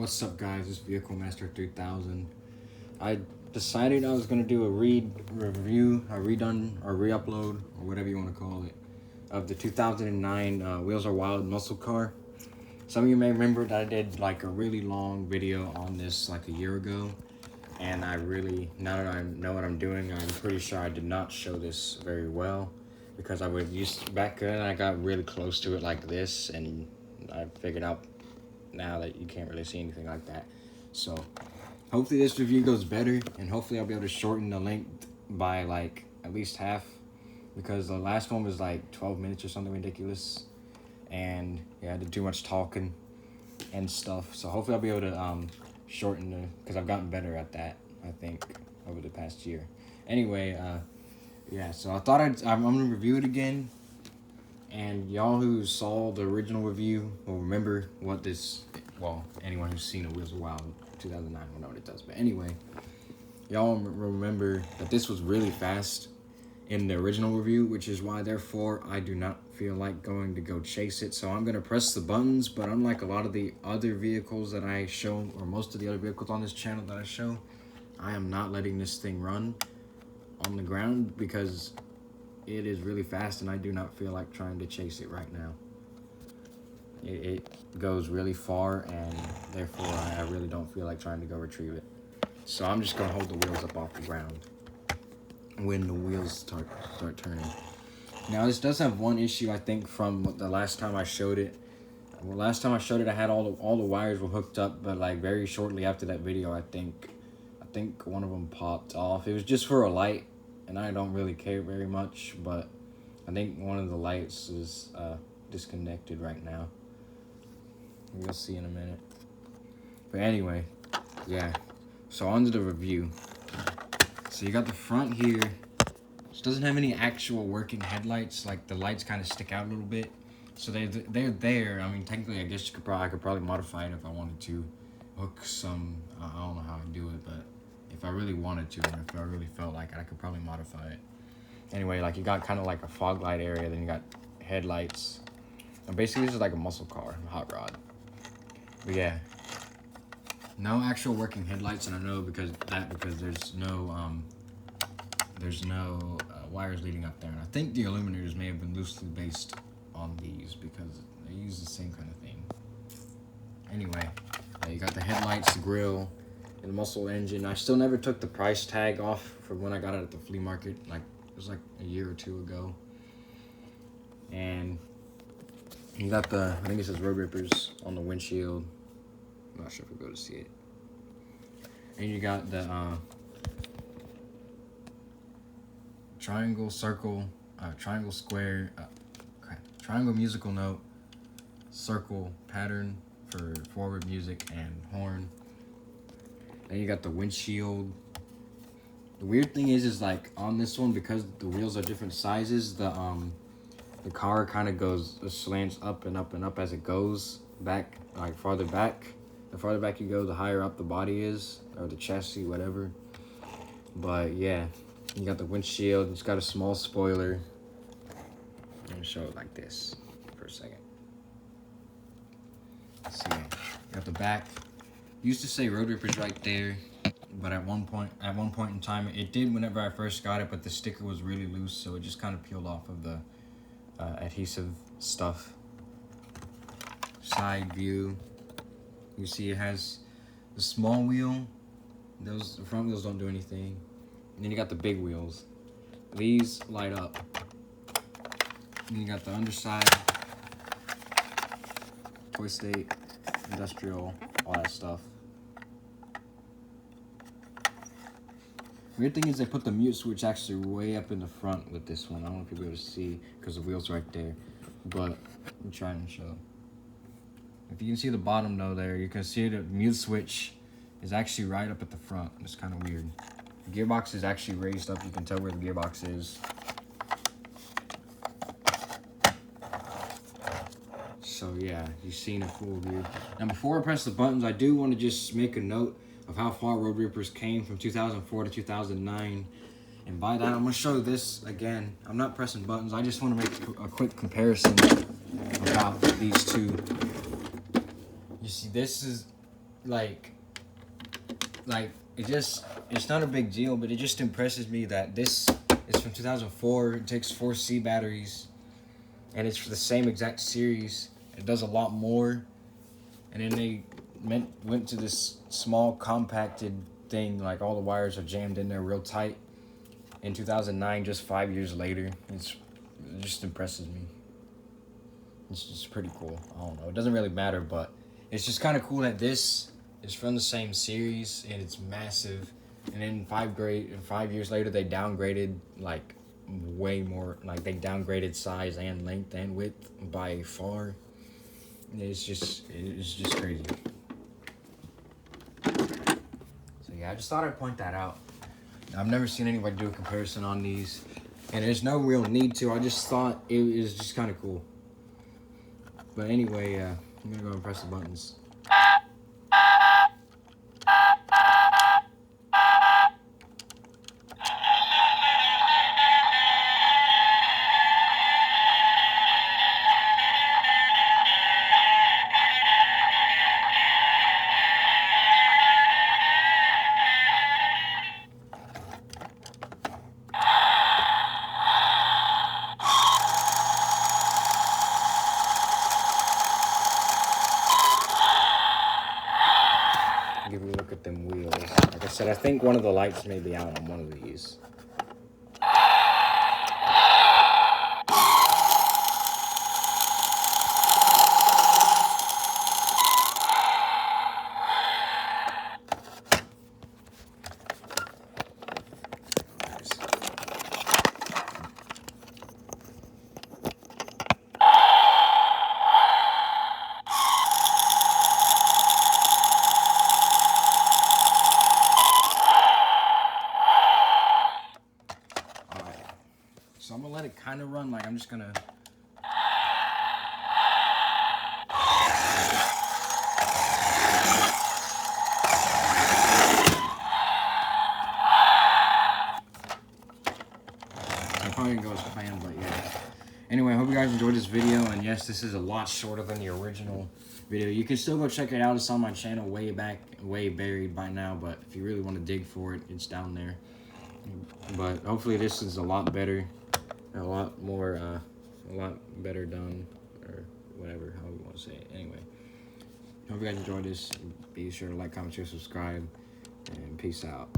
What's up, guys? It's Vehicle Master 3000. I decided I was gonna do a review, a redone, or re-upload, or whatever you want to call it, of the 2009 Wheels Are Wild muscle car. Some of you may remember that I did like a really long video on this like a year ago, and now that I know what I'm doing, I'm pretty sure I did not show this very well, because back then I got really close to it like this, and I figured out now that you can't really see anything like that. So hopefully this review goes better, and hopefully I'll be able to shorten the length by like at least half, because the last one was like 12 minutes or something ridiculous, and yeah, I did too much talking and stuff. So hopefully I'll be able to shorten because I've gotten better at that, I think, over the past year. Anyway, yeah, so I'm gonna review it again, and y'all who saw the original review will remember what this, well, anyone who's seen a Wheels of Wild 2009 will know what it does. But anyway, y'all remember that this was really fast in the original review, which is why, therefore, I do not feel like going to go chase it. So I'm going to press the buttons, but unlike a lot of the other vehicles that I show, or most of the other vehicles on this channel that I show, I am not letting this thing run on the ground because it is really fast, and I do not feel like trying to chase it right now. It goes really far, and therefore I really don't feel like trying to go retrieve it. So I'm just gonna hold the wheels up off the ground when the wheels start turning. Now this does have one issue, I think, from the last time I showed it. Well, last time I showed it, I had all the wires were hooked up, but like very shortly after that video, I think one of them popped off. It was just for a light, and I don't really care very much, but I think one of the lights is disconnected right now. You'll see in a minute. But anyway, yeah. So on to the review. So you got the front here, which doesn't have any actual working headlights. Like the lights kind of stick out a little bit. So they're there. I mean, technically, I guess I could probably modify it if I wanted to. Hook some, I don't know how I do it, but if I really wanted to, and if I really felt like it, I could probably modify it. Anyway, like you got kind of like a fog light area, then you got headlights. And basically this is like a muscle car, a hot rod. But yeah, no actual working headlights, and I know because there's no wires leading up there. And I think the illuminators may have been loosely based on these because they use the same kind of thing. Anyway, you got the headlights, the grill, and the muscle engine. I still never took the price tag off from when I got it at the flea market. Like it was like a year or two ago. And you got I think it says Road Rippers on the windshield. I'm not sure if we'll be able to see it. And you got the triangle, circle, triangle, square, triangle musical note, circle pattern for forward music and horn. Then you got the windshield. The weird thing is like on this one, because the wheels are different sizes, the car kind of slants up and up and up as it goes back, like farther back. The farther back you go, the higher up the body is, or the chassis, whatever. But yeah, you got the windshield. It's got a small spoiler. Let me show it like this for a second. Let's see, you got the back. Used to say Road Rippers right there, but at one point in time, it did whenever I first got it, but the sticker was really loose, so it just kind of peeled off of the adhesive stuff. Side view. You see it has the small wheel. The front wheels don't do anything. And then you got the big wheels. These light up. And you got the underside, toy state, industrial, all that stuff. Weird thing is they put the mute switch actually way up in the front with this one. I don't know if you'll be able to see because the wheel's right there. But I'm trying to show. If you can see the bottom though there, you can see the mute switch is actually right up at the front. It's kind of weird. The gearbox is actually raised up. You can tell where the gearbox is. So yeah, you've seen a full view. Now before I press the buttons, I do want to just make a note of how far Road Rippers came from 2004 to 2009. And by that, I'm going to show this again. I'm not pressing buttons. I just want to make a quick comparison about these two. You see, this is it's not a big deal, but it just impresses me that this is from 2004. It takes 4C batteries, and it's for the same exact series. It does a lot more, and then they went to this small compacted thing, like all the wires are jammed in there real tight. In 2009, just 5 years later, it just impresses me. It's just pretty cool. I don't know. It doesn't really matter, but it's just kind of cool that this is from the same series and it's massive. And then 5 years later, they downgraded like way more. Like they downgraded size and length and width by far. It's just crazy. So yeah, I just thought I'd point that out. I've never seen anybody do a comparison on these, and there's no real need to. I just thought it was just kind of cool. But anyway, I'm gonna go and press the buttons. Give you a look at them wheels. Like I said, I think one of the lights may be out on one of these. So I'm gonna let it kind of run. Like I'm just gonna. I probably didn't go as planned, but yeah. Anyway, I hope you guys enjoyed this video. And yes, this is a lot shorter than the original video. You can still go check it out. It's on my channel way back, way buried by now. But if you really want to dig for it, it's down there. But hopefully this is a lot better. A lot better done, or whatever, how you want to say it. Anyway, hope you guys enjoyed this. Be sure to like, comment, share, subscribe, and peace out.